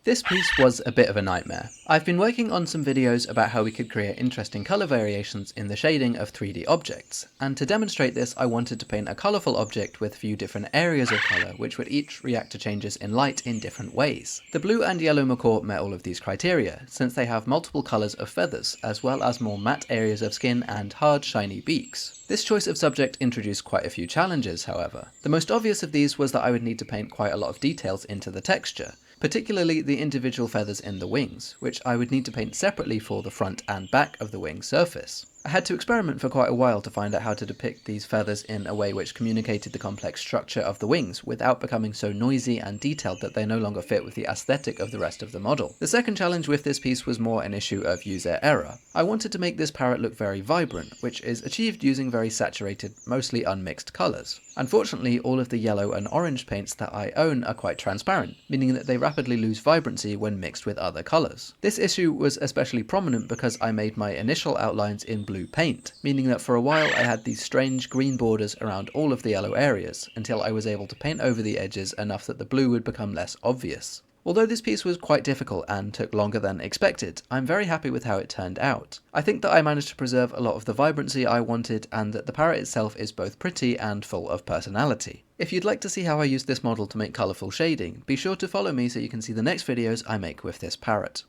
This piece was a bit of a nightmare. I've been working on some videos about how we could create interesting colour variations in the shading of 3D objects, and to demonstrate this I wanted to paint a colourful object with a few different areas of colour which would each react to changes in light in different ways. The blue and yellow macaw met all of these criteria, since they have multiple colours of feathers, as well as more matte areas of skin and hard shiny beaks. This choice of subject introduced quite a few challenges, however. The most obvious of these was that I would need to paint quite a lot of details into the texture, particularly the individual feathers in the wings, which I would need to paint separately for the front and back of the wing surface. I had to experiment for quite a while to find out how to depict these feathers in a way which communicated the complex structure of the wings without becoming so noisy and detailed that they no longer fit with the aesthetic of the rest of the model. The second challenge with this piece was more an issue of user error. I wanted to make this parrot look very vibrant, which is achieved using very saturated, mostly unmixed colours. Unfortunately, all of the yellow and orange paints that I own are quite transparent, meaning that they rapidly lose vibrancy when mixed with other colours. This issue was especially prominent because I made my initial outlines in blue paint, meaning that for a while I had these strange green borders around all of the yellow areas, until I was able to paint over the edges enough that the blue would become less obvious. Although this piece was quite difficult and took longer than expected, I'm very happy with how it turned out. I think that I managed to preserve a lot of the vibrancy I wanted, and that the parrot itself is both pretty and full of personality. If you'd like to see how I use this model to make colourful shading, be sure to follow me so you can see the next videos I make with this parrot.